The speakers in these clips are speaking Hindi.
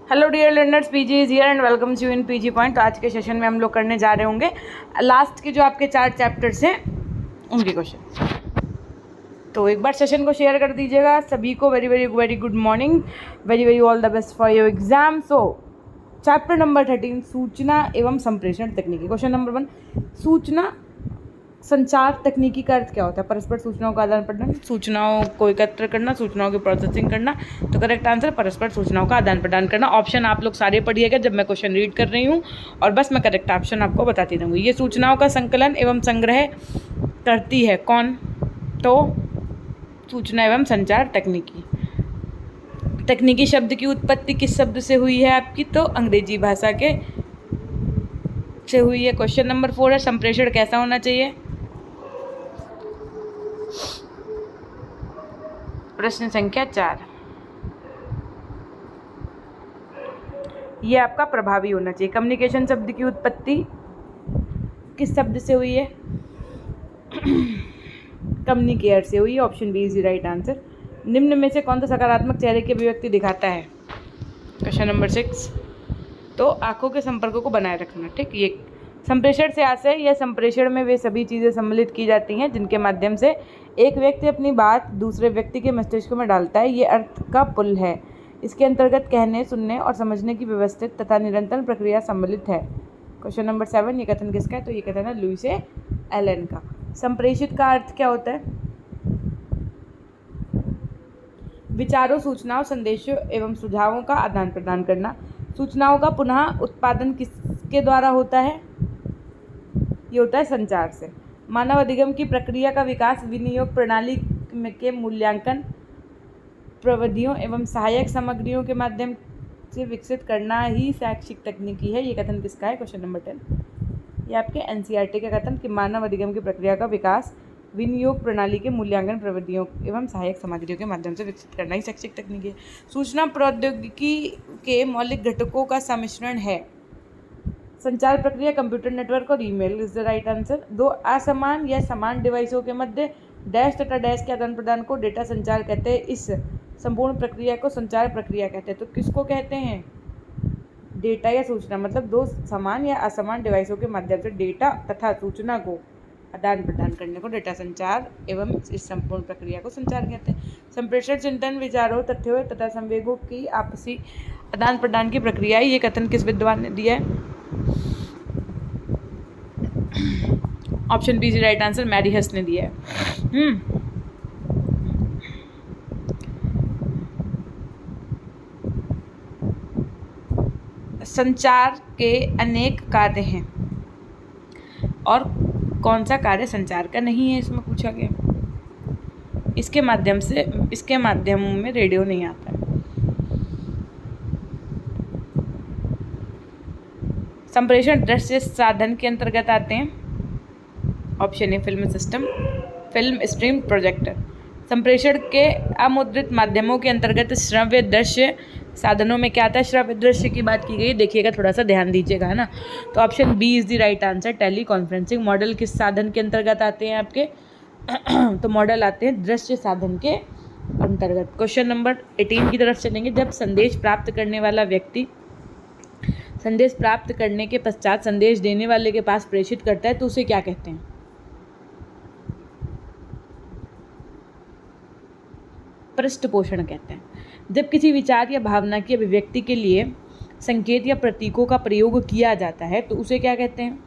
Hello dear learners, PG is here and welcome you in PG point. तो आज के सेशन में हम लोग करने जा रहे होंगे लास्ट के जो आपके 4 चैप्टर्स हैं उनके क्वेश्चन। तो एक बार सेशन को शेयर कर दीजिएगा सभी को। Very very very good morning, very very all the best for your exam. So chapter number 13, सूचना एवं संप्रेषण तकनीकी। क्वेश्चन नंबर 1, सूचना संचार तकनीकी का अर्थ क्या होता है? परस्पर सूचनाओं का आदान प्रदान, सूचनाओं को एकत्र करना, सूचनाओं की प्रोसेसिंग करना। तो करेक्ट आंसर परस्पर सूचनाओं का आदान प्रदान करना। ऑप्शन आप लोग सारे पढ़िएगा जब मैं क्वेश्चन रीड कर रही हूँ और बस मैं करेक्ट ऑप्शन आपको बताती रहूँगी। ये सूचनाओं का संकलन एवं संग्रह करती है कौन? तो सूचना एवं संचार तकनीकी। तकनीकी शब्द की उत्पत्ति किस शब्द से हुई है आपकी? तो अंग्रेजी भाषा के से हुई है। क्वेश्चन नंबर 4 है, संप्रेषण कैसा होना चाहिए? प्रश्न संख्या 4, ये आपका प्रभावी होना चाहिए। कम्युनिकेशन शब्द की उत्पत्ति किस शब्द से हुई है? कम्युनिकेयर से हुई है। Option B is the right answer. निम्न में से कौन सा सकारात्मक चेहरे की अभिव्यक्ति दिखाता है? क्वेश्चन नंबर 6, तो आंखों के संपर्कों को बनाए रखना। ठीक, ये संप्रेषण से आशय या संप्रेषण में वे सभी चीज़ें सम्मिलित की जाती हैं जिनके माध्यम से एक व्यक्ति अपनी बात दूसरे व्यक्ति के मस्तिष्क में डालता है। ये अर्थ का पुल है। इसके अंतर्गत कहने, सुनने और समझने की व्यवस्थित तथा निरंतर प्रक्रिया सम्मिलित है। क्वेश्चन नंबर 7, ये कथन किसका है? तो ये कथन है लुई एलन का। संप्रेषित का अर्थ क्या होता है? विचारों, सूचनाओं, संदेशों एवं सुझावों का आदान प्रदान करना। सूचनाओं का पुनः उत्पादन किसके द्वारा होता है? ये होता है संचार से। मानव अधिगम की प्रक्रिया का विकास विनियोग प्रणाली के मूल्यांकन प्रविधियों एवं सहायक सामग्रियों के माध्यम से विकसित करना ही शैक्षिक तकनीकी है। ये कथन किसका है? क्वेश्चन नंबर 10, ये आपके एनसीईआरटी का कथन कि मानव अधिगम की प्रक्रिया का विकास विनियोग प्रणाली के मूल्यांकन प्रविधियों एवं सहायक सामग्रियों के माध्यम से विकसित करना ही शैक्षिक तकनीकी है। सूचना प्रौद्योगिकी के मौलिक घटकों का सम्मिश्रण है। संचार प्रक्रिया, कंप्यूटर नेटवर्क और email is the right answer. दो असमान या समान डिवाइसों के मध्य डैश तथा डैश के आदान प्रदान को डेटा संचार कहते हैं। इस संपूर्ण प्रक्रिया को संचार प्रक्रिया कहते हैं। तो किसको कहते हैं? डेटा या सूचना, मतलब दो समान या असमान डिवाइसों के माध्यम से डेटा तथा सूचना को आदान प्रदान करने को डेटा संचार एवं इस संपूर्ण प्रक्रिया को संचार कहते हैं। संप्रेषण चिंतन, विचारों, तथ्यों तथा संवेगों की आपसी आदान प्रदान की प्रक्रिया है। ये कथन किस विद्वान ने दिया है? Option B is right answer, मैरीहस ने दिया है। संचार के अनेक कार्य हैं और कौन सा कार्य संचार का नहीं है, इसमें पूछा गया। इसके माध्यम में रेडियो नहीं आता है। संप्रेषण दृश्य साधन के अंतर्गत आते हैं। Option A film system, film stream, projector. संप्रेषण के अमुद्रित माध्यमों के अंतर्गत श्रव्य दृश्य साधनों में क्या आता है? श्रव्य दृश्य की बात की गई, देखिएगा, थोड़ा सा ध्यान दीजिएगा, है ना। तो option B is the right answer, tele conferencing. Model किस साधन के अंतर्गत आते हैं आपके? तो मॉडल आते हैं दृश्य साधन के अंतर्गत। क्वेश्चन नंबर 18 की तरफ चलेंगे। जब संदेश प्राप्त करने वाला व्यक्ति संदेश प्राप्त करने के पश्चात संदेश देने वाले के पास प्रेषित करता है तो उसे क्या कहते हैं? पृष्ठपोषण कहते हैं। जब किसी विचार या भावना की अभिव्यक्ति के लिए संकेत या प्रतीकों का प्रयोग किया जाता है तो उसे क्या कहते हैं?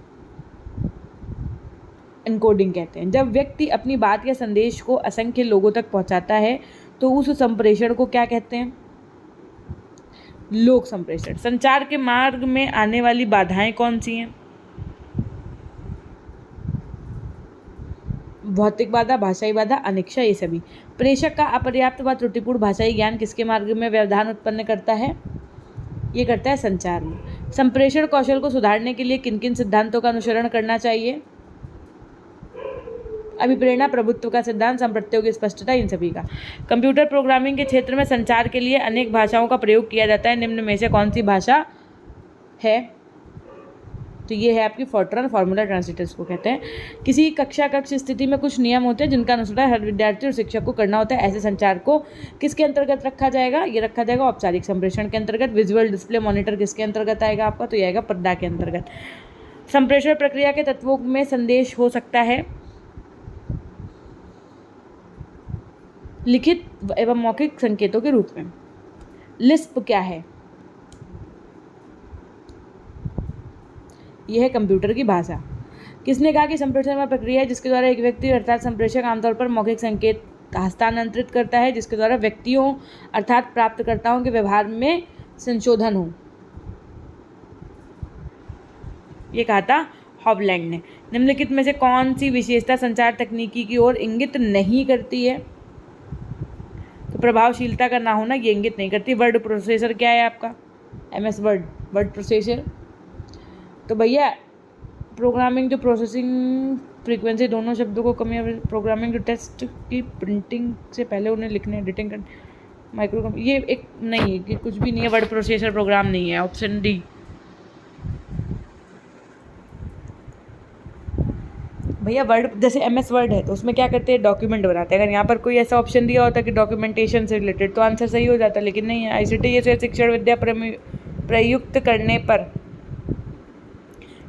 एन्कोडिंग कहते हैं। जब व्यक्ति अपनी बात या संदेश को असंख्य लोगों तक पहुंचाता है तो उस संप्रेषण को क्या कहते हैं? लोक संप्रेषण। संचार के मार्ग में आने वाली बाधाएं कौन सी हैं? भौतिक बाधा, भाषाई बाधा, अनिच्छा, ये सभी। प्रेषक का अपर्याप्त व त्रुटिपूर्ण भाषाई ज्ञान किसके मार्ग में व्यवधान उत्पन्न करता है? ये करता है संचार में। संप्रेषण कौशल को सुधारने के लिए किन किन सिद्धांतों का अनुसरण करना चाहिए? अभिप्रेरणा, प्रभुत्व का सिद्धांत, संप्रत्ययों की स्पष्टता, इन सभी का। कंप्यूटर प्रोग्रामिंग के क्षेत्र में संचार के लिए अनेक भाषाओं का प्रयोग किया जाता है। निम्न में से कौन सी भाषा है? तो ये है आपकी फोर्ट्रन फॉर्मूला ट्रांसलेटर्स को कहते हैं। किसी कक्षा कक्ष स्थिति में कुछ नियम होते हैं जिनका अनुसरण हर विद्यार्थी और शिक्षक को करना होता है। ऐसे संचार को किसके अंतर्गत रखा जाएगा? ये रखा जाएगा औपचारिक संप्रेषण के अंतर्गत। विजुअल डिस्प्ले मॉनिटर किसके अंतर्गत आएगा आपका? तो ये आएगा पर्दा के अंतर्गत। संप्रेषण प्रक्रिया के तत्वों में संदेश हो सकता है लिखित एवं मौखिक संकेतों के रूप में। लिस्प क्या है? यह है कंप्यूटर की भाषा। किसने कहा कि संप्रेषण में प्रक्रिया है जिसके द्वारा एक व्यक्ति अर्थात संप्रेषक आमतौर पर मौखिक संकेत हस्तांतरित करता है जिसके द्वारा व्यक्तियों अर्थात प्राप्तकर्ताओं के व्यवहार में संशोधन हो? ये कहा था हॉबलैंड ने। निम्नलिखित में से कौन सी विशेषता संचार तकनीकी की ओर इंगित नहीं करती है? तो प्रभावशीलता का ना होना ये इंगित नहीं करती। वर्ड प्रोसेसर क्या है आपका? MS word processor. तो भैया प्रोग्रामिंग जो प्रोसेसिंग फ्रीक्वेंसी दोनों शब्दों को कमी है। प्रोग्रामिंग जो टेस्ट की प्रिंटिंग से पहले उन्हें लिखने एडिटिंग कर माइक्रो ये एक नहीं है, ये कुछ भी नहीं है। वर्ड प्रोसेसर प्रोग्राम नहीं है। Option D. भैया वर्ड जैसे MS वर्ड है तो उसमें क्या करते हैं? डॉक्यूमेंट बनाते हैं। अगर यहाँ पर कोई ऐसा ऑप्शन दिया होता कि डॉक्यूमेंटेशन से रिलेटेड तो आंसर सही हो जाता, लेकिन नहीं है। ICT से शिक्षण विद्या प्रयुक्त करने पर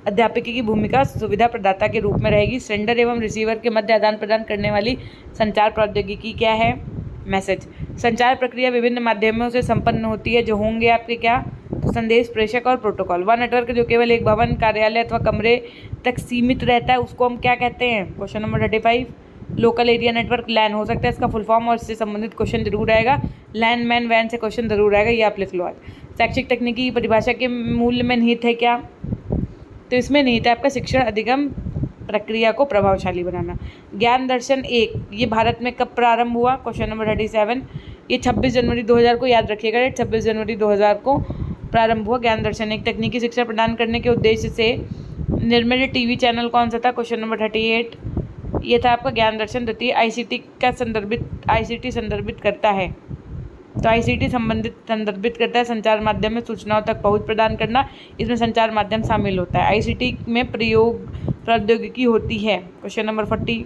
अध्यापकी की भूमिका सुविधा प्रदाता के रूप में रहेगी। सेंडर एवं रिसीवर के मध्य आदान प्रदान करने वाली संचार प्रौद्योगिकी क्या है? मैसेज। संचार प्रक्रिया विभिन्न माध्यमों से संपन्न होती है जो होंगे आपके क्या? तो संदेश प्रेषक और प्रोटोकॉल। वह नेटवर्क जो केवल एक भवन कार्यालय अथवा कमरे तक सीमित रहता है उसको हम क्या कहते हैं? Question number 35 local area network LAN हो सकता है इसका फुल फॉर्म, और इससे संबंधित क्वेश्चन जरूर आएगा। लैन मैन वैन से क्वेश्चन जरूर आएगा, ये आप लिख लो आज। शैक्षिक तकनीकी की परिभाषा के मूल्य में निहित है क्या? तो इसमें निहित है आपका शिक्षण अधिगम प्रक्रिया को प्रभावशाली बनाना। ज्ञान दर्शन 1 ये भारत में कब प्रारंभ हुआ? क्वेश्चन नंबर 37 ये 26 जनवरी 2000 को याद रखिएगा। 26 जनवरी 2000 को प्रारंभ हुआ ज्ञान दर्शन। एक तकनीकी शिक्षा प्रदान करने के उद्देश्य से निर्मित टीवी चैनल कौन सा था? क्वेश्चन नंबर 38 ये था आपका ज्ञान दर्शन द्वितीय। ICT संदर्भित करता है, तो ICT संदर्भित करता है संचार माध्यम में सूचनाओं तक पहुंच प्रदान करना। इसमें संचार माध्यम शामिल होता है। ICT में प्रयोग प्रौद्योगिकी होती है। क्वेश्चन नंबर 40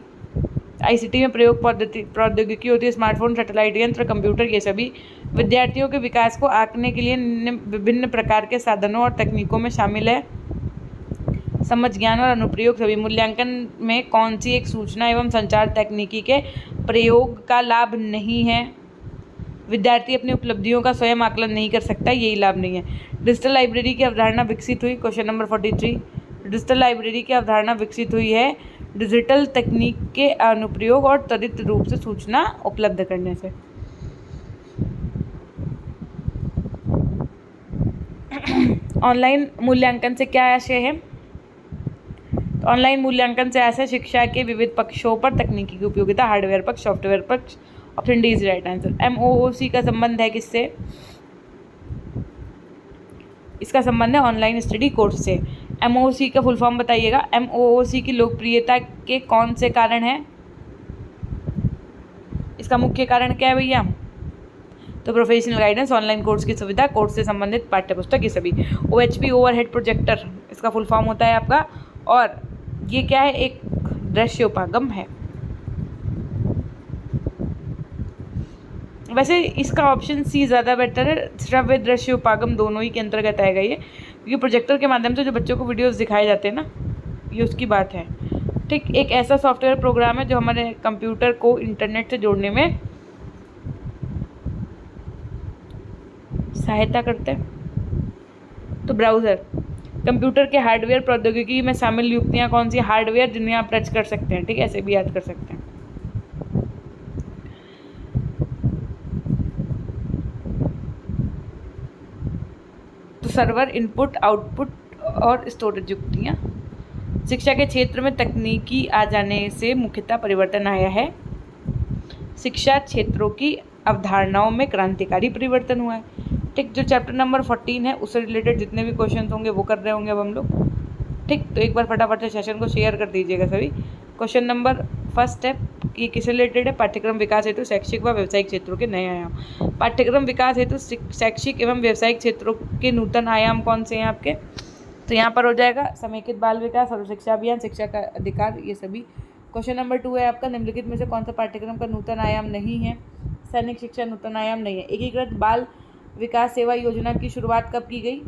ICT में प्रयोग प्रौद्योगिकी होती है स्मार्टफोन, सैटेलाइट यंत्र, कंप्यूटर। ये सभी विद्यार्थियों के विकास को आंकने के लिए विभिन्न प्रकार के साधनों और तकनीकों में शामिल है। समझ, ज्ञान और अनुप्रयोग सभी। मूल्यांकन में कौन सी एक सूचना एवं संचार तकनीकी के प्रयोग का लाभ नहीं है? विद्यार्थी अपनी उपलब्धियों का स्वयं आकलन नहीं कर सकता, यही लाभ नहीं है। डिजिटल लाइब्रेरी की अवधारणा विकसित हुई। क्वेश्चन नंबर 43 डिजिटल लाइब्रेरी की अवधारणा विकसित हुई है डिजिटल तकनीक के अनुप्रयोग और त्वरित रूप से सूचना उपलब्ध करने से। ऑनलाइन मूल्यांकन से क्या आशय है? तो ऑनलाइन मूल्यांकन से आशय शिक्षा के विविध पक्षों पर तकनीकी की उपयोगिता, हार्डवेयर पक्ष, सॉफ्टवेयर पक्ष। Option D is right answer. MOOC का संबंध है किससे? इसका संबंध है ऑनलाइन स्टडी कोर्स से। MOOC का फुल फॉर्म बताइएगा। MOOC की लोकप्रियता के कौन से कारण है? इसका मुख्य कारण क्या है भैया? तो प्रोफेशनल गाइडेंस, ऑनलाइन कोर्स की सुविधा, कोर्स से संबंधित पाठ्यपुस्तक, ये सभी। OHP ओवरहेड प्रोजेक्टर इसका फुल फॉर्म होता है आपका, और ये क्या है? एक दृश्य उपागम है। वैसे इसका ऑप्शन सी ज़्यादा बेटर है। श्रव्य दृश्य उपागम दोनों ही के अंतर्गत आएगा ये, क्योंकि प्रोजेक्टर के माध्यम से जो बच्चों को वीडियोस दिखाए जाते हैं ना, ये उसकी बात है। ठीक, एक ऐसा सॉफ्टवेयर प्रोग्राम है जो हमारे कंप्यूटर को इंटरनेट से जोड़ने में सहायता करते हैं। तो ब्राउज़र। कंप्यूटर के हार्डवेयर प्रौद्योगिकी में शामिल युक्तियाँ कौन सी? हार्डवेयर जिन्हें आप टच कर सकते हैं, ठीक है, ऐसे भी याद कर सकते हैं। तो सर्वर, इनपुट, आउटपुट और स्टोरेज युक्तियाँ। शिक्षा के क्षेत्र में तकनीकी आ जाने से मुख्यतः परिवर्तन आया है। शिक्षा क्षेत्रों की अवधारणाओं में क्रांतिकारी परिवर्तन हुआ है। ठीक, जो चैप्टर नंबर 14 है उससे रिलेटेड जितने भी क्वेश्चन होंगे वो कर रहे होंगे अब हम लोग। ठीक, तो एक बार फटाफट से सेशन को शेयर कर दीजिएगा सभी। क्वेश्चन नंबर फर्स्ट है कि किससे रिलेटेड है? पाठ्यक्रम विकास हेतु शैक्षिक व व्यावसायिक क्षेत्रों के नए आयाम। पाठ्यक्रम विकास हेतु शैक्षिक एवं व्यावसायिक क्षेत्रों के नूतन आयाम कौन से हैं आपके? तो यहाँ पर हो जाएगा समेकित बाल विकास, सर्व शिक्षा अभियान, शिक्षा का अधिकार, ये सभी। क्वेश्चन नंबर 2 है आपका, निम्नलिखित में से कौन सा पाठ्यक्रम का नूतन आयाम नहीं है? सैनिक शिक्षा नूतन आयाम नहीं है। एकीकृत बाल विकास सेवा योजना की शुरुआत कब की गई?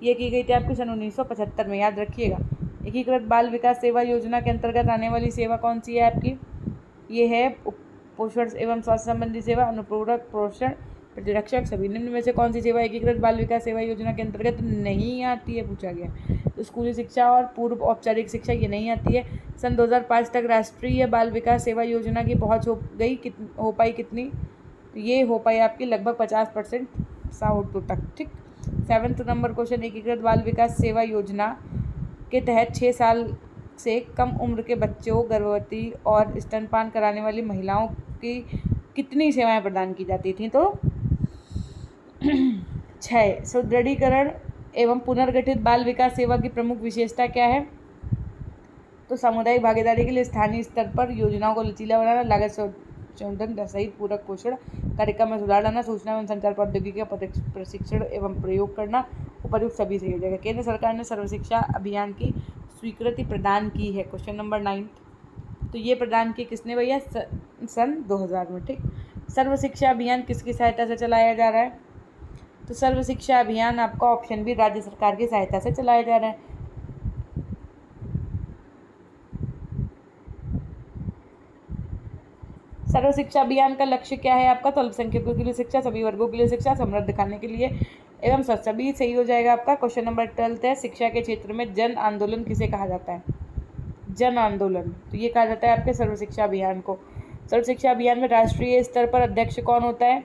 ये की गई थी आपकी सन 1975 में, याद रखिएगा। एकीकृत बाल विकास सेवा योजना के अंतर्गत आने वाली सेवा कौन सी है आपकी? ये है पोषण एवं स्वास्थ्य संबंधी सेवा, अनुपूरक पोषण प्रतिरक्षक सभी। निम्न में से कौन सी सेवा एकीकृत बाल विकास सेवा योजना के अंतर्गत नहीं आती है, पूछा गया। तो स्कूली शिक्षा और पूर्व औपचारिक शिक्षा ये नहीं आती है। सन 2005 तक राष्ट्रीय बाल विकास सेवा योजना की पहुंच हो पाई कितनी? ये हो पाई आपकी लगभग 50% साउथ तक, ठीक। 7th नंबर क्वेश्चन, एकीकृत बाल विकास सेवा योजना के तहत 6 साल से कम उम्र के बच्चों, गर्भवती और स्तनपान कराने वाली महिलाओं की कितनी सेवाएं प्रदान की जाती थी? तो 6। सुदृढ़ीकरण एवं पुनर्गठित बाल विकास सेवा की प्रमुख विशेषता क्या है? तो सामुदायिक भागीदारी के लिए स्थानीय स्तर पर योजनाओं को लचीला बनाना, लागत संशोधन सहित पूरक पोषण कार्यक्रम में सुधार लाना, सूचना एवं संचार प्रौद्योगिकी का प्रशिक्षण एवं प्रयोग करना, उपर्युक्त सभी से हो जाएगा। केंद्र सरकार ने सर्व शिक्षा अभियान की स्वीकृति प्रदान की है। क्वेश्चन नंबर 9, तो ये प्रदान की किसने भैया? सन 2000 में, ठीक। सर्व शिक्षा अभियान किसकी सहायता से चलाया जा रहा है? तो सर्व शिक्षा अभियान आपका ऑप्शन भी राज्य सरकार की सहायता से चलाया जा रहा है। सर्व शिक्षा अभियान का लक्ष्य क्या है आपका? तो अल्पसंख्यकों के लिए शिक्षा, सभी वर्गों के लिए शिक्षा, समृद्ध खाने के लिए एवं सभी सही हो जाएगा आपका। क्वेश्चन नंबर 12 है, शिक्षा के क्षेत्र में जन आंदोलन किसे कहा जाता है? जन आंदोलन, तो ये कहा जाता है आपके सर्व शिक्षा अभियान को। सर्व शिक्षा अभियान में राष्ट्रीय स्तर पर अध्यक्ष कौन होता है?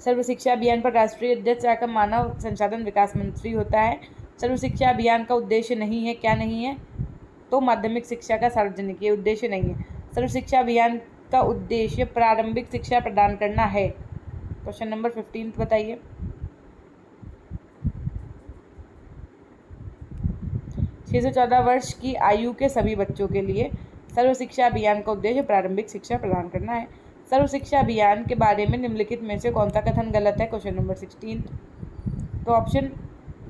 सर्व शिक्षा अभियान पर राष्ट्रीय अध्यक्ष आकर मानव संसाधन विकास मंत्री होता है। सर्व शिक्षा अभियान का उद्देश्य नहीं है, क्या नहीं है? तो माध्यमिक शिक्षा का सार्वजनिक, ये उद्देश्य नहीं है। सर्व शिक्षा अभियान का उद्देश्य प्रारंभिक शिक्षा प्रदान करना है। क्वेश्चन नंबर 15 बताइए। 6 से 14 वर्ष की आयु के सभी बच्चों के लिए सर्व शिक्षा अभियान का उद्देश्य प्रारंभिक शिक्षा प्रदान करना है। सर्व शिक्षा अभियान के बारे में निम्नलिखित में से कौन सा कथन गलत है? क्वेश्चन नंबर 16, तो ऑप्शन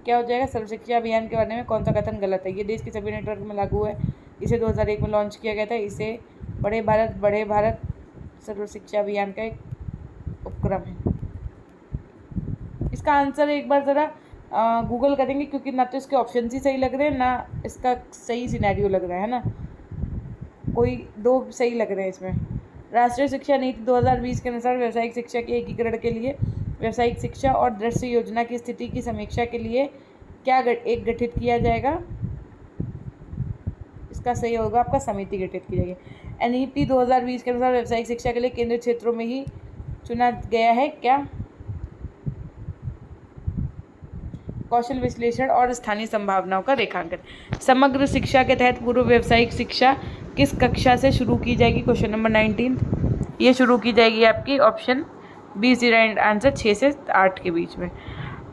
क्या हो जाएगा? सर्व शिक्षा अभियान के बारे में कौन सा कथन गलत है? ये देश के सभी नेटवर्क में लागू है, इसे 2001 में लॉन्च किया गया था, इसे बड़े भारत सर्व शिक्षा अभियान का एक उपक्रम है। इसका आंसर एक बार ज़रा गूगल करेंगे, क्योंकि ना तो इसके ऑप्शन ही सही लग रहे हैं, ना इसका सही सिनेरियो लग रहा है ना, कोई दो सही लग रहे हैं इसमें। राष्ट्रीय शिक्षा नीति 2020 के अनुसार व्यावसायिक शिक्षा के एकीकरण के लिए व्यावसायिक शिक्षा और दृश्य योजना की स्थिति की समीक्षा के लिए क्या एक गठित किया जाएगा? इसका सही होगा आपका समिति गठित की जाएगी। एनईपी 2020 के अनुसार व्यावसायिक शिक्षा के लिए केंद्रीय क्षेत्रों में ही चुना गया है क्या? कौशल विश्लेषण और स्थानीय संभावनाओं का रेखांकन। समग्र शिक्षा के तहत पूर्व व्यावसायिक शिक्षा किस कक्षा से शुरू की जाएगी? क्वेश्चन नंबर 19, ये शुरू की जाएगी आपकी option B is right answer, 6 से 8 के बीच में,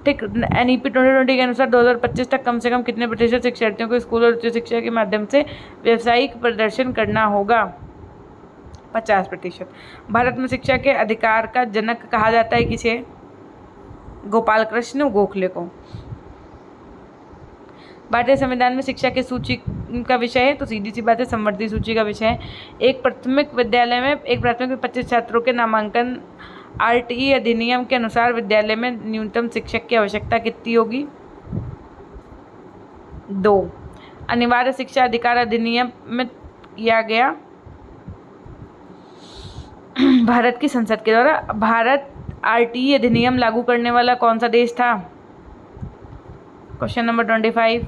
ठीक। एनईपी 2020 के अनुसार 2025 तक कम से कम कितने प्रतिशत शिक्षार्थियों को स्कूल और उच्च शिक्षा के माध्यम से व्यावसायिक प्रदर्शन करना होगा? 50%। भारत में शिक्षा के अधिकार का जनक कहा जाता है किसे? गोपाल कृष्ण गोखले को। भारतीय संविधान में शिक्षा की सूची का विषय है, तो सीधी सी बात है संवर्धित सूची का विषय है। एक प्राथमिक विद्यालय में 25 छात्रों के नामांकन आरटीई अधिनियम के अनुसार विद्यालय में न्यूनतम शिक्षक की आवश्यकता कितनी होगी? 2। अनिवार्य शिक्षा अधिकार अधिनियम में किया गया भारत की संसद के द्वारा। भारत आरटीई अधिनियम लागू करने वाला कौन सा देश था? Question number 25,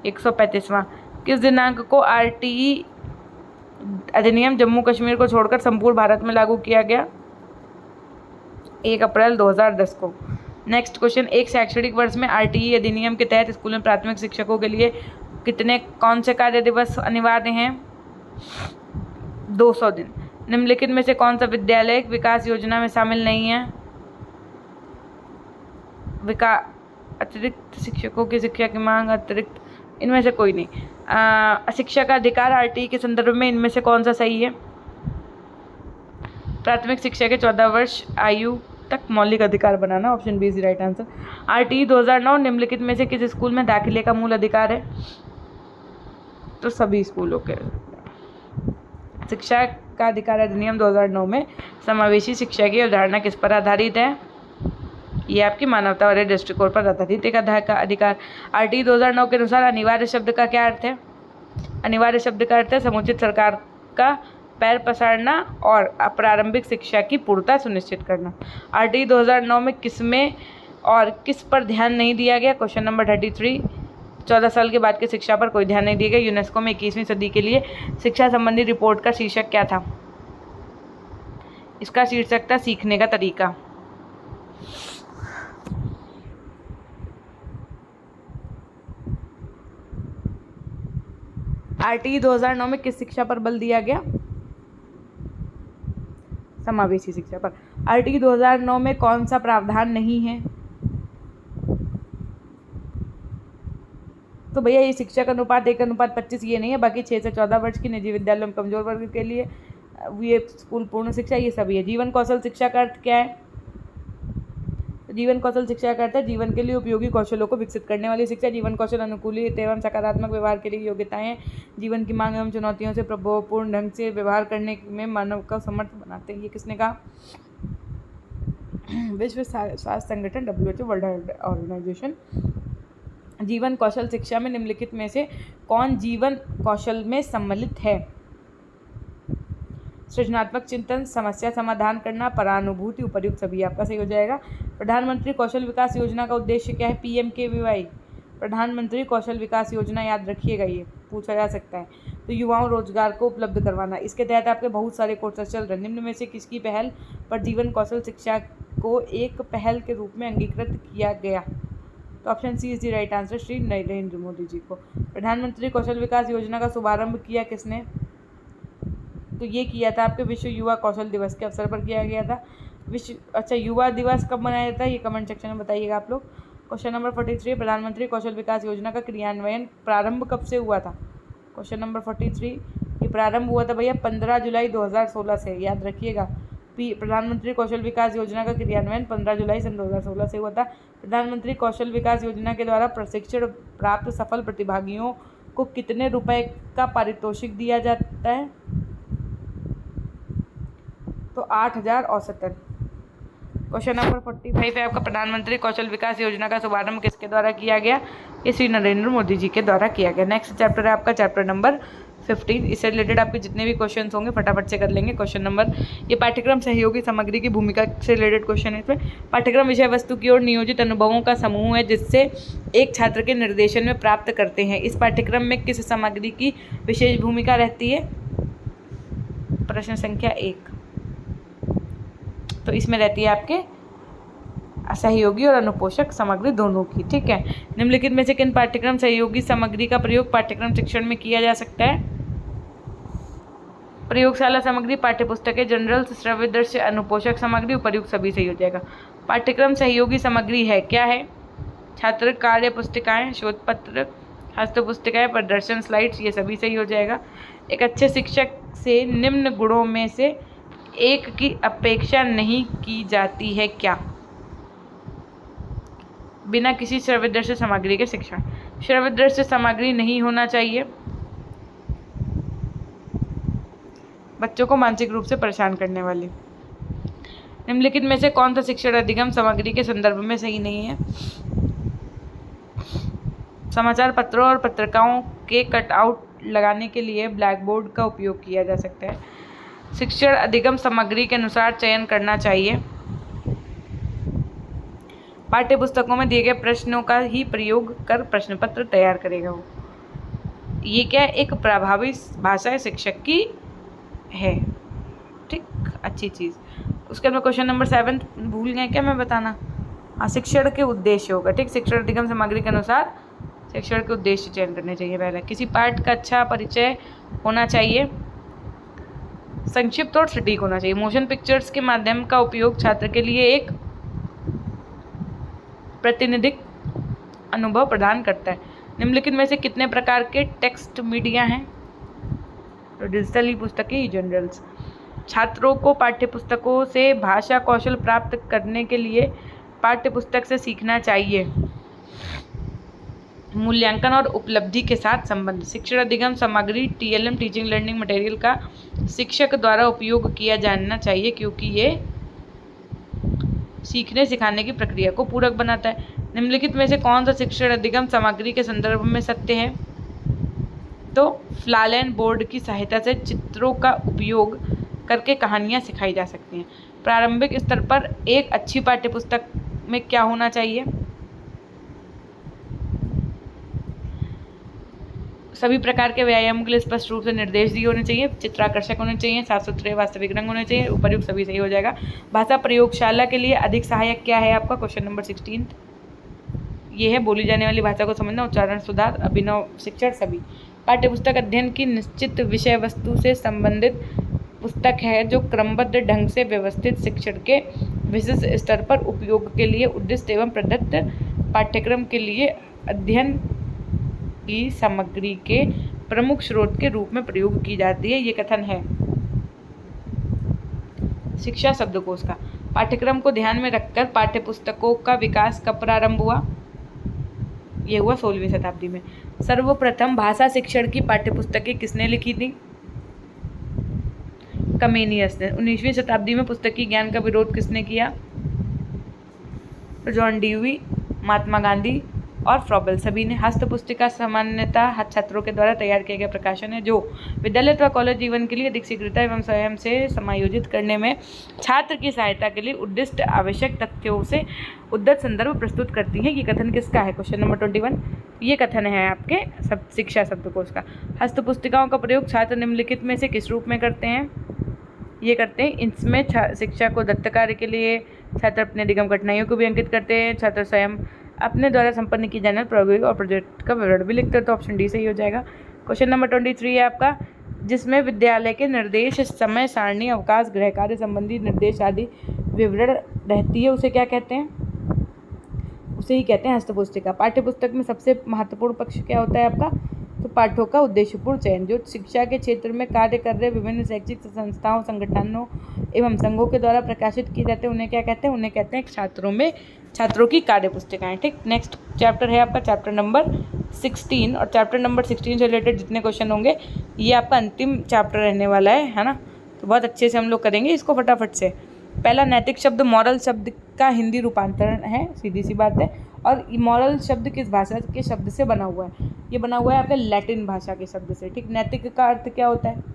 135वां। किस दिनांक को आरटीई अधिनियम जम्मू कश्मीर को छोड़कर संपूर्ण भारत में लागू किया गया? 1 अप्रैल 2010 को। नेक्स्ट क्वेश्चन, एक शैक्षणिक वर्ष में आरटीई अधिनियम के तहत स्कूल में प्राथमिक शिक्षकों के लिए कौन से कार्य दिवस अनिवार्य हैं? 200 दिन। निम्नलिखित में से कौन सा विद्यालय विकास योजना में शामिल नहीं है? अतिरिक्त शिक्षकों की शिक्षा की मांग, अतिरिक्त, इनमें से कोई नहीं। शिक्षा का अधिकार आरटीई के संदर्भ में इनमें से कौन सा सही है? प्राथमिक शिक्षा के 14 वर्ष आयु तक मौलिक अधिकार बनाना, option B is right answer. RTE 2009 निम्नलिखित में से किस स्कूल में दाखिले का मूल अधिकार है? तो सभी स्कूलों के। शिक्षा का अधिकार अधिनियम 2009 में समावेशी शिक्षा की अवधारणा किस पर आधारित है? ये आपकी मानवतावादी दृष्टिकोण पर आधारित एक अधिकार। आरटीई 2009 के अनुसार अनिवार्य शब्द का क्या अर्थ है? अनिवार्य शब्द का अर्थ है समुचित सरकार का पैर पसारना और प्रारंभिक शिक्षा की पूर्णता सुनिश्चित करना। आरटीई 2009 में किसमें और किस पर ध्यान नहीं दिया गया? क्वेश्चन नंबर 33, 14 साल के बाद की शिक्षा पर कोई ध्यान नहीं दिया गया। यूनेस्को में 21वीं सदी के लिए शिक्षा संबंधी रिपोर्ट का शीर्षक क्या था? इसका शीर्षक था सीखने का तरीका। आरटीई 2009 में किस शिक्षा पर बल दिया गया? समावेशी शिक्षा पर। आरटीई 2009 में कौन सा प्रावधान नहीं है? तो भैया ये शिक्षक अनुपात 1:25 ये नहीं है, बाकी 6 से 14 वर्ष की निजी विद्यालयों में कमजोर वर्ग के लिए ये स्कूल पूर्ण शिक्षा ये सभी है। जीवन कौशल शिक्षा का अर्थ क्या है? जीवन कौशल शिक्षा का अर्थ है जीवन के लिए उपयोगी कौशलों को विकसित करने वाली शिक्षा। जीवन कौशल अनुकूलित एवं सकारात्मक व्यवहार के लिए योग्यताएं हैं। जीवन की मांग एवं चुनौतियों से प्रभावपूर्ण ढंग से व्यवहार करने में मानव का समर्थ बनाते हैं। ये किसने कहा? विश्व स्वास्थ्य संगठन, WHO, वर्ल्ड हेल्थ ऑर्गेनाइजेशन। जीवन कौशल शिक्षा में निम्नलिखित में से कौन जीवन कौशल में सम्मिलित है? सृजनात्मक चिंतन, समस्या समाधान करना, परानुभूति, उपर्युक्त सभी आपका सही हो जाएगा। प्रधानमंत्री कौशल विकास योजना का उद्देश्य क्या है? PMKVY। प्रधानमंत्री कौशल विकास योजना याद रखिएगा, ये पूछा जा सकता है। तो युवाओं रोजगार को उपलब्ध करवाना। इसके तहत आपके बहुत सारे कोर्सेज चल रहे हैं। निम्न में से किसकी पहल पर जीवन कौशल शिक्षा को एक पहल के रूप में अंगीकृत किया गया? तो option C is the right answer, Shri Narendra Modi ji को। प्रधानमंत्री कौशल विकास योजना का शुभारंभ किया किसने? तो ये किया था आपके विश्व युवा कौशल दिवस के अवसर पर किया गया था। युवा दिवस कब मनाया जाता है ये कमेंट सेक्शन में बताइएगा आप लोग। क्वेश्चन नंबर 43, प्रधानमंत्री कौशल विकास योजना का क्रियान्वयन प्रारंभ कब से हुआ था? क्वेश्चन नंबर 43, ये प्रारंभ हुआ था भैया 15 जुलाई 2016 से, याद रखिएगा। प्रधानमंत्री कौशल विकास योजना का क्रियान्वयन 15 जुलाई सन 2016 से हुआ था। प्रधानमंत्री कौशल विकास योजना के द्वारा प्रशिक्षण प्राप्त सफल प्रतिभागियों को कितने रुपए का पारितोषिक दिया जाता है? तो 8,000 औसतन। क्वेश्चन नंबर 45 है आपका, प्रधानमंत्री कौशल विकास योजना का शुभारंभ किसके द्वारा किया गया? ये श्री नरेंद्र मोदी जी के द्वारा किया गया। नेक्स्ट चैप्टर है आपका चैप्टर नंबर 15। इससे रिलेटेड आपके जितने भी क्वेश्चंस होंगे फटाफट से कर लेंगे। क्वेश्चन नंबर, ये पाठ्यक्रम सहयोगी सामग्री की भूमिका से रिलेटेड क्वेश्चन है। इसमें पाठ्यक्रम विषय वस्तु की ओर नियोजित अनुभवों का समूह है जिससे एक छात्र के निर्देशन में प्राप्त करते हैं। इस पाठ्यक्रम में किस सामग्री की विशेष भूमिका रहती है? प्रश्न संख्या 1। तो इसमें रहती है आपके सहयोगी और अनुपोषक सामग्री दोनों की। ठीक है, निम्नलिखित में से किन पाठ्यक्रम सहयोगी सामग्री का प्रयोग पाठ्यक्रम शिक्षण में किया जा सकता है? प्रयोगशाला सामग्री, पाठ्यपुस्तकें, जर्नल्स, श्रव्य दृश्य, अनुपोषक सामग्री, उपर्युक्त सभी सही हो जाएगा। पाठ्यक्रम सहयोगी सामग्री है क्या है? छात्र कार्य पुस्तिकाएं, शोध पत्र, हस्त पुस्तिकाएं, प्रदर्शन स्लाइड्स, ये सभी सही हो जाएगा। एक अच्छे शिक्षक से निम्न गुणों में से एक की अपेक्षा नहीं की जाती है क्या? बिना किसी श्रव्य दृश्य सामग्री के शिक्षण। श्रव्य दृश्य सामग्री नहीं होना चाहिए, बच्चों को मानसिक रूप से परेशान करने वाली। निम्नलिखित में से कौन सा शिक्षण अधिगम सामग्री के संदर्भ में सही नहीं है? समाचार पत्रों और पत्रिकाओं के कटआउट लगाने के लिए ब्लैक बोर्ड का उपयोग किया जा सकता है। शिक्षण अधिगम सामग्री के अनुसार चयन करना चाहिए। पाठ्य पुस्तकों में दिए गए प्रश्नों का ही प्रयोग कर प्रश्न पत्र तैयार करेगा वो। ये क्या है? एक प्रभावी भाषा शिक्षक की है। ठीक, अच्छी चीज़। उसके बाद क्वेश्चन नंबर 7 भूल गए क्या मैं बताना? हाँ, शिक्षण के उद्देश्य होगा। ठीक, शिक्षण अधिगम सामग्री के अनुसार शिक्षण के उद्देश्य चयन करने चाहिए। पहले किसी पाठ का अच्छा परिचय होना चाहिए, संक्षिप्त और सटीक होना चाहिए। मोशन पिक्चर्स के माध्यम का उपयोग छात्र के लिए एक प्रातिनिधिक अनुभव प्रदान करता है। निम्नलिखित में से कितने प्रकार के टेक्स्ट मीडिया हैं? तो डिजिटल ई पुस्तकें, ई जर्नल्स। छात्रों को पाठ्यपुस्तकों से भाषा कौशल प्राप्त करने के लिए पाठ्यपुस्तक से सीखना चाहिए। मूल्यांकन और उपलब्धि के साथ संबंध। शिक्षण अधिगम सामग्री TLM टीचिंग लर्निंग मटेरियल का शिक्षक द्वारा उपयोग किया जाना चाहिए क्योंकि ये सीखने सिखाने की प्रक्रिया को पूरक बनाता है। निम्नलिखित में से कौन सा शिक्षण अधिगम सामग्री के संदर्भ में सत्य है? तो फ्लालेन बोर्ड की सहायता से चित्रों का उपयोग करके कहानियाँ सिखाई जा सकती हैं। प्रारंभिक स्तर पर एक अच्छी पाठ्यपुस्तक में क्या होना चाहिए? सभी प्रकार के व्यायामों के लिए स्पष्ट रूप से निर्देश दिए होने चाहिए, चित्राकर्षक होने चाहिए, साफ सुथरे वास्तविक रंग होने चाहिए, उपर्युक्त सभी सही हो जाएगा। भाषा प्रयोगशाला के लिए अधिक सहायक क्या है आपका? क्वेश्चन नंबर 16 ये है बोली जाने वाली भाषा को समझना, उच्चारण सुधार, अभिनव शिक्षण सभी। पाठ्यपुस्तक अध्ययन की निश्चित विषय वस्तु से संबंधित पुस्तक है जो क्रमबद्ध ढंग से व्यवस्थित शिक्षण के विशिष्ट स्तर पर उपयोग के लिए उद्दिष्ट एवं प्रदत्त पाठ्यक्रम के लिए अध्ययन की सामग्री के प्रमुख स्रोत के रूप में प्रयोग की जाती है। ये कथन है शिक्षा शब्दकोश का। पाठ्यक्रम को ध्यान में रखकर पाठ्यपुस्तकों का विकास कब प्रारंभ हुआ? ये हुआ 16वीं शताब्दी में। सर्वप्रथम भाषा शिक्षण की पाठ्यपुस्तकें किसने लिखी थी? कमेनियस ने। 19वीं शताब्दी में पुस्तकीय ज्ञान का विरोध किसने किया? जॉन डेवी, महात्मा गांधी और फ्रॉबेल सभी ने। हस्तपुस्तिका सामान्यतः छात्रों के द्वारा तैयार किए गए प्रकाशन है जो विद्यालय अथवा कॉलेज जीवन के लिए अधिक शीघ्रता एवं स्वयं से समायोजित करने में छात्र की सहायता के लिए उद्दिष्ट आवश्यक तथ्यों से उद्धत संदर्भ प्रस्तुत करती है। ये कथन किसका है? क्वेश्चन नंबर 21 ये कथन है आपके शिक्षा शब्दकोश का। हस्तपुस्तिकाओं का प्रयोग छात्र निम्नलिखित में से किस रूप में करते हैं? ये करते हैं इसमें शिक्षा को दत्त कार्य के लिए छात्र अपने अधिगम कठिनाइयों को भी अंकित करते हैं। छात्र स्वयं अपने द्वारा संपन्न की जाने वाली प्रयोगों और प्रोजेक्ट का विवरण भी लिखते हैं। तो ऑप्शन डी सही हो जाएगा। क्वेश्चन नंबर 23 है आपका, जिसमें विद्यालय के निर्देश, समय सारणी, अवकाश, गृह कार्य संबंधी निर्देश आदि विवरण रहती है, उसे क्या कहते हैं? उसे ही कहते हैं हस्तपुस्तिका। पाठ्यपुस्तक में सबसे महत्वपूर्ण पक्ष क्या होता है आपका? तो पाठों का उद्देश्यपूर्ण चयन। जो शिक्षा के क्षेत्र में कार्य कर रहे विभिन्न शैक्षिक संस्थाओं, संगठनों एवं संघों के द्वारा प्रकाशित किए जाते हैं उन्हें क्या कहते हैं? उन्हें कहते हैं छात्रों की कार्य पुस्तिकाएँ। ठीक, नेक्स्ट चैप्टर है आपका चैप्टर नंबर 16 और चैप्टर नंबर 16 से रिलेटेड जितने क्वेश्चन होंगे ये आपका अंतिम चैप्टर रहने वाला है ना। तो बहुत अच्छे से हम लोग करेंगे इसको फटाफट से। पहला नैतिक शब्द मॉरल शब्द का हिंदी रूपांतरण है, सीधी सी बात है। और मॉरल शब्द किस भाषा के शब्द से बना हुआ है? ये बना हुआ है आपके लैटिन भाषा के शब्द से। ठीक, नैतिक का अर्थ क्या होता है?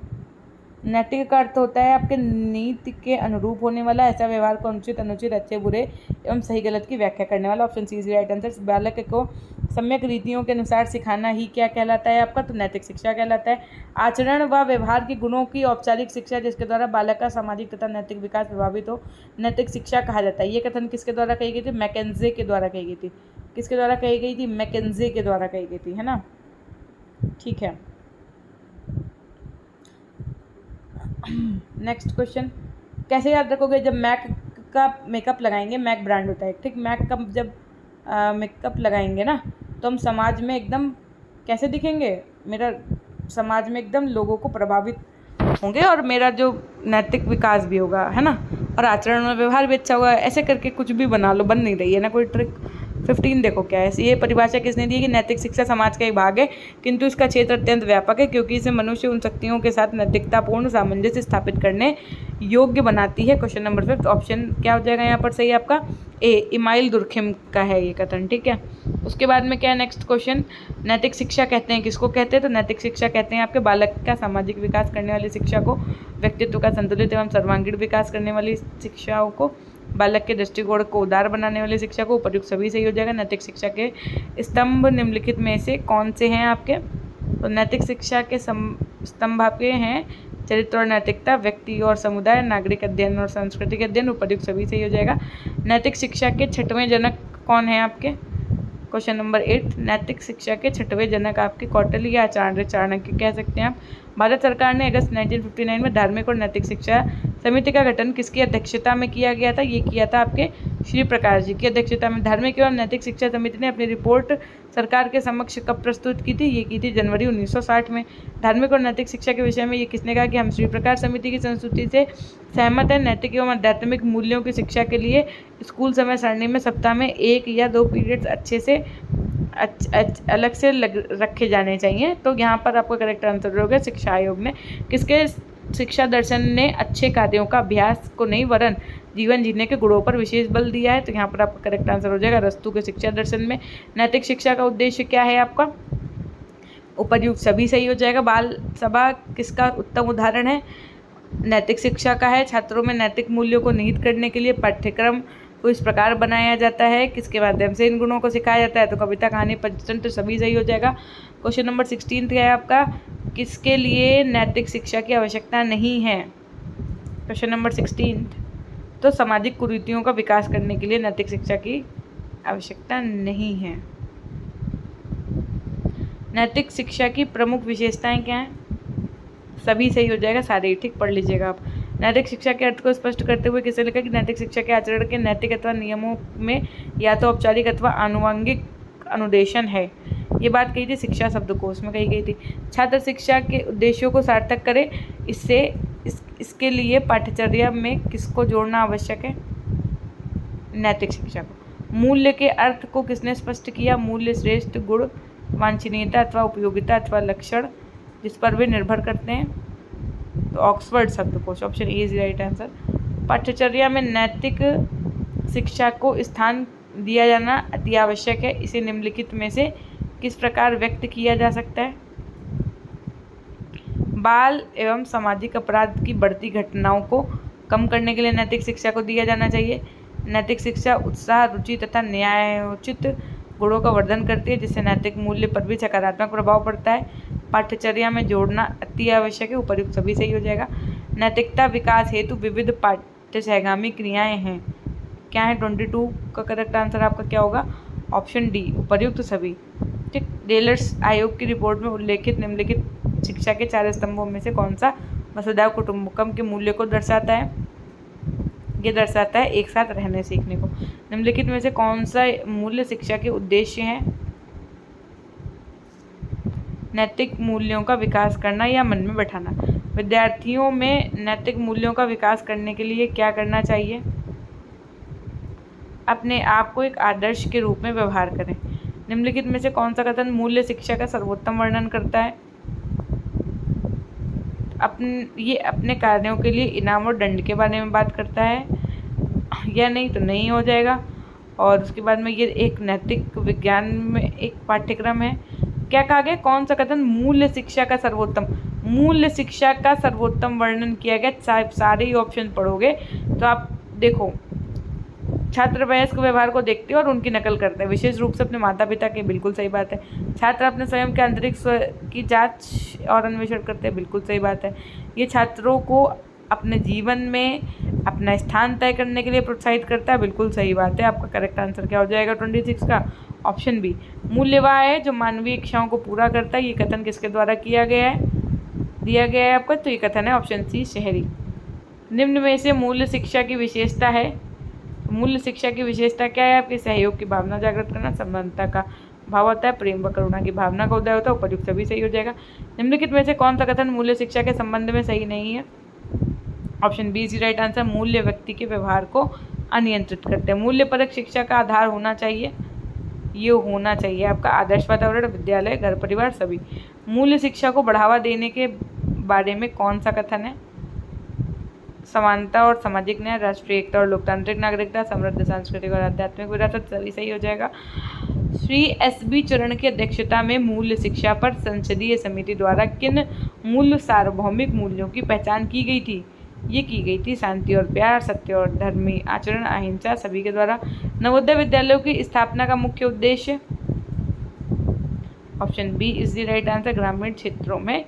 नैतिक का अर्थ होता है आपके नीति के अनुरूप होने वाला, ऐसा व्यवहार को अनुचित, अनुचित, अच्छे बुरे एवं सही गलत की व्याख्या करने वाला। Option C is right answer. बालक को सम्यक रीतियों के अनुसार सिखाना ही क्या कहलाता है आपका? तो नैतिक शिक्षा कहलाता है। आचरण व व्यवहार के गुणों की औपचारिक शिक्षा जिसके द्वारा बालक का सामाजिक तथा नैतिक विकास प्रभावित हो, नैतिक शिक्षा कहा जाता है। ये कथन किसके द्वारा कही गई थी? मैकेन्जे के द्वारा कही गई थी। किसके द्वारा कही गई थी? मैकेन्जे के द्वारा कही गई थी, है ना। ठीक है, नेक्स्ट क्वेश्चन, कैसे याद रखोगे? जब मैक का मेकअप लगाएंगे, मैक ब्रांड होता है, ठीक, मैक का जब मेकअप लगाएंगे ना तो हम समाज में एकदम कैसे दिखेंगे? मेरा समाज में एकदम लोगों को प्रभावित होंगे और मेरा जो नैतिक विकास भी होगा, है ना, और आचरण में व्यवहार भी अच्छा होगा। ऐसे करके कुछ भी बना लो, बन नहीं रही है ना कोई ट्रिक। 15 देखो क्या है। ये परिभाषा किसने दी है कि नैतिक शिक्षा समाज का एक भाग है किंतु इसका क्षेत्र अत्यंत व्यापक है क्योंकि इसे मनुष्य उन शक्तियों के साथ नैतिकतापूर्ण सामंजस्य स्थापित करने योग्य बनाती है। क्वेश्चन नंबर 5 ऑप्शन क्या हो जाएगा यहाँ पर सही आपका? ए, इमाइल दुर्खिम का है ये कथन। ठीक है, उसके बाद में क्या है नेक्स्ट क्वेश्चन, नैतिक शिक्षा कहते हैं किसको कहते हैं? तो नैतिक शिक्षा कहते हैं आपके बालक का सामाजिक विकास करने वाली शिक्षा को, व्यक्तित्व का संतुलित एवं सर्वांगीण विकास करने वाली शिक्षाओं को, बालक के दृष्टिकोण को उदार बनाने वाली शिक्षा को। उपर्युक्त सभी सही हो जाएगा। नैतिक शिक्षा के स्तंभ निम्नलिखित में से कौन से हैं आपके? तो नैतिक शिक्षा के स्तंभ आपके हैं चरित्र और नैतिकता, व्यक्ति और समुदाय, नागरिक अध्ययन और सांस्कृतिक अध्ययन। उपर्युक्त सभी सही हो जाएगा। नैतिक शिक्षा के 6वें जनक कौन है आपके? क्वेश्चन नंबर 8 नैतिक शिक्षा के 6वें जनक आपके कौटिल्य या आचार्य चाणक्य कह सकते हैं आप। भारत सरकार ने अगस्त 1959 में धार्मिक और नैतिक शिक्षा समिति का गठन किसकी अध्यक्षता में किया गया था? ये किया था आपके श्री प्रकाश जी की अध्यक्षता में धार्मिक एवं नैतिक शिक्षा समिति ने अपनी रिपोर्ट सरकार के समक्ष कब प्रस्तुत की थी? ये की थी जनवरी 1960 में। धार्मिक और नैतिक शिक्षा के विषय में ये किसने कहा कि हम श्री प्रकाश समिति की संस्तुति से सहमत हैं। नैतिक एवं आध्यात्मिक मूल्यों की शिक्षा के लिए स्कूल समय सारणी में सप्ताह में 1 या 2 पीरियड्स अच्छे से अलग से रखे जाने चाहिए। तो यहाँ पर आपका करेक्ट आंसर होगा शिक्षा आयोग ने। किसके शिक्षा दर्शन ने अच्छे कार्यों का अभ्यास को नहीं वरन जीवन जीने के गुणों पर विशेष बल दिया है? तो यहाँ पर आपका करेक्ट आंसर हो जाएगा अरस्तू के शिक्षा दर्शन में। नैतिक शिक्षा का उद्देश्य क्या है आपका? उपर्युक्त सभी सही हो जाएगा। बाल सभा किसका उत्तम उदाहरण है? नैतिक शिक्षा का है। छात्रों में नैतिक मूल्यों को निहित करने के लिए पाठ्यक्रम को इस प्रकार बनाया जाता है किसके माध्यम से इन गुणों को सिखाया जाता है? तो कविता, कहानी, पंचतंत्र सभी सही हो जाएगा। क्वेश्चन नंबर 16 है आपका, किसके लिए नैतिक शिक्षा की आवश्यकता नहीं है? क्वेश्चन नंबर 16, तो सामाजिक कुरीतियों का विकास करने के लिए नैतिक शिक्षा की आवश्यकता नहीं है। नैतिक शिक्षा की प्रमुख विशेषताएं क्या हैं? सभी सही हो जाएगा, सारे ही ठीक, पढ़ लीजिएगा आप। नैतिक शिक्षा के अर्थ को स्पष्ट करते हुए किसने लिखा कि नैतिक शिक्षा के आचरण के नैतिक अथवा नियमों में या तो औपचारिक अथवा आनुवांगिक अनुदेशन है। ये बात कही थी शिक्षा शब्दकोश में कही गई थी। छात्र शिक्षा के उद्देश्यों को सार्थक करे इसके लिए पाठ्यचर्या में किसको जोड़ना आवश्यक है? नैतिक शिक्षा को। मूल्य के अर्थ को किसने स्पष्ट किया? मूल्य श्रेष्ठ गुण, वांछनीयता अथवा उपयोगिता अथवा लक्षण जिस पर वे निर्भर करते हैं। तो ऑक्सफोर्ड शब्दकोश, option A is right answer. पाठ्यचर्या में नैतिक शिक्षा को स्थान दिया जाना अति आवश्यक है। इसे निम्नलिखित में से किस प्रकार व्यक्त किया जा सकता है? बाल एवं सामाजिक अपराध की बढ़ती घटनाओं को कम करने के लिए नैतिक शिक्षा को दिया जाना चाहिए। नैतिक शिक्षा उत्साह, रुचि तथा न्यायोचित गुणों का वर्धन करती है जिससे नैतिक मूल्य पर भी सकारात्मक प्रभाव पड़ता है। पाठ्यचर्या में जोड़ना अति आवश्यक है, उपर्युक्त सभी सही हो जाएगा। नैतिकता विकास हेतु विविध पाठ्य सहगामी क्रियाएं हैं, क्या है? 22 का करेक्ट आंसर आपका क्या होगा? ऑप्शन डी, उपर्युक्त सभी, ठीक। डेलर्स आयोग की रिपोर्ट में उल्लेखित निम्नलिखित शिक्षा के 4 स्तंभों में से कौन सा वसुधैव कुटुंबकम के मूल्य को दर्शाता है? ये दर्शाता है एक साथ रहने सीखने को। निम्नलिखित में से कौन सा मूल्य शिक्षा के उद्देश्य है? नैतिक मूल्यों का विकास करना या मन में बैठाना। विद्यार्थियों में नैतिक मूल्यों का विकास करने के लिए क्या करना चाहिए? अपने आप को एक आदर्श के रूप में व्यवहार करें। निम्नलिखित में से कौन सा कथन मूल्य शिक्षा का सर्वोत्तम वर्णन करता है? ये अपने कार्यों के लिए इनाम और दंड के बारे में बात करता है या नहीं? तो नहीं हो जाएगा। और उसके बाद में ये एक नैतिक विज्ञान में एक पाठ्यक्रम है। क्या कहा गया? कौन सा कथन मूल्य शिक्षा का सर्वोत्तम, मूल्य शिक्षा का सर्वोत्तम वर्णन किया गया? सारे ही ऑप्शन पढ़ोगे तो आप देखो, छात्र वयस्क व्यवहार को देखते हैं और उनकी नकल करते हैं, विशेष रूप से अपने माता पिता के, बिल्कुल सही बात है। छात्र अपने स्वयं के आंतरिक स्व की जांच और अन्वेषण करते हैं, बिल्कुल सही बात है। ये छात्रों को अपने जीवन में अपना स्थान तय करने के लिए प्रोत्साहित करता है, बिल्कुल सही बात है। आपका करेक्ट आंसर क्या हो जाएगा 26 का? Option B. मूल्य वह है जो मानवीय इच्छाओं को पूरा करता है। ये कथन किसके द्वारा दिया गया है आपका? तो ये कथन है ऑप्शन सी, शहरी। निम्न में से मूल्य शिक्षा की विशेषता है। मूल्य शिक्षा की विशेषता क्या है आपके? सहयोग की भावना जागृत करना, समानता का भाव होता है, प्रेम व करुणा की भावना का उदय होता है, उपयुक्त सभी सही हो जाएगा। निम्नलिखित में से कौन सा कथन मूल्य शिक्षा के संबंध में सही नहीं है? Option B is right answer. मूल्य व्यक्ति के व्यवहार को अनियंत्रित करते हैं। मूल्य परक शिक्षा का आधार होना चाहिए, ये होना चाहिए आपका आदर्श वातावरण, विद्यालय, घर परिवार सभी। मूल्य शिक्षा को बढ़ावा देने के बारे में कौन सा कथन है? समानता और सामाजिक न्याय, राष्ट्रीय एकता और लोकतांत्रिक नागरिकता, समृद्ध सांस्कृतिक और आध्यात्मिक विरासत सभी सही हो जाएगा। श्री एस.बी. चरण की अध्यक्षता में मूल्य शिक्षा पर संसदीय समिति द्वारा किन मूल्य सार्वभौमिक मूल्यों की पहचान की गई थी? ये की गई थी शांति और प्यार, सत्य और धर्मी आचरण, अहिंसा सभी के द्वारा। नवोदय विद्यालयों की स्थापना का मुख्य उद्देश्य? Option B is the right answer. ग्रामीण क्षेत्रों में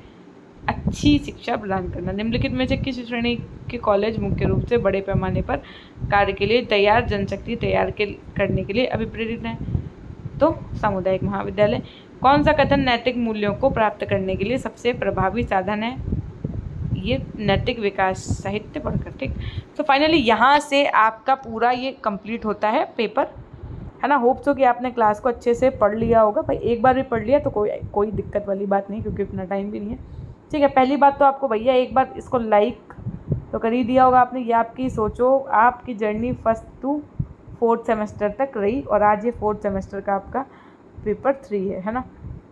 अच्छी शिक्षा प्रदान करना। निम्नलिखित में से किस श्रेणी के कॉलेज मुख्य रूप से बड़े पैमाने पर कार्य के लिए तैयार जनशक्ति तैयार करने के लिए अभिप्रेरित हैं? तो सामुदायिक महाविद्यालय। कौन सा कथन नैतिक मूल्यों को प्राप्त करने के लिए सबसे प्रभावी साधन है? ये नैतिक विकास साहित्य पढ़कर, ठीक। तो फाइनली यहाँ से आपका पूरा ये कंप्लीट होता है पेपर, है ना। होप सो कि आपने क्लास को अच्छे से पढ़ लिया होगा। भाई एक बार भी पढ़ लिया तो कोई दिक्कत वाली बात नहीं, क्योंकि इतना टाइम भी नहीं है, ठीक है। पहली बात तो आपको भैया एक बार इसको लाइक तो कर ही दिया होगा आपने। ये आपकी सोचो आपकी journey 1st to 4th semester तक रही, और आज ये 4th सेमेस्टर का आपका पेपर 3 है ना।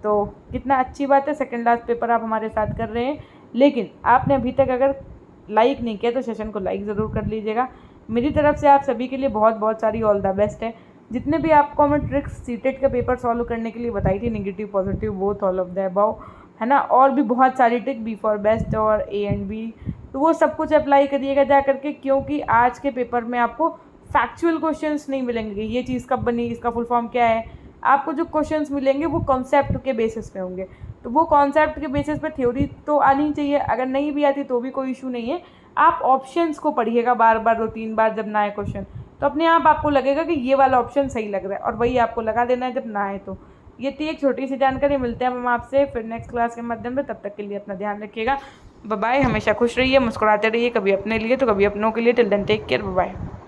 तो कितना अच्छी बात है, सेकेंड लास्ट पेपर आप हमारे साथ कर रहे हैं। लेकिन आपने अभी तक अगर लाइक नहीं किया तो सेशन को लाइक ज़रूर कर लीजिएगा। मेरी तरफ से आप सभी के लिए बहुत बहुत सारी ऑल द बेस्ट है। जितने भी आपको मैं ट्रिक्स सीटेट का पेपर सॉल्व करने के लिए बताई थी, negative positive both all of the above, है ना, और भी बहुत सारी ट्रिक बी फॉर बेस्ट और ए एंड बी, तो वो सब कुछ अप्लाई करिएगा जा करके, क्योंकि आज के पेपर में आपको फैक्चुअल क्वेश्चंस नहीं मिलेंगे। ये चीज़ कब बनी, इसका फुल फॉर्म क्या है, आपको जो क्वेश्चंस मिलेंगे वो कॉन्सेप्ट के बेसिस पे होंगे। तो वो कॉन्सेप्ट के बेसिस पे थ्योरी तो आनी चाहिए, अगर नहीं भी आती तो भी कोई इशू नहीं है। आप ऑप्शंस को पढ़िएगा बार बार 2-3 बार, जब ना आए क्वेश्चन तो अपने आप आपको लगेगा कि ये वाला ऑप्शन सही लग रहा है, और वही आपको लगा देना है जब ना आए तो। ये थी एक छोटी सी जानकारी। मिलते हैं हम आपसे फिर नेक्स्ट क्लास के माध्यम से। तब तक के लिए अपना ध्यान रखिएगा। Bye bye. हमेशा खुश रहिए, मुस्कुराते रहिए, कभी अपने लिए तो कभी अपनों के लिए। Till then take care, bye bye.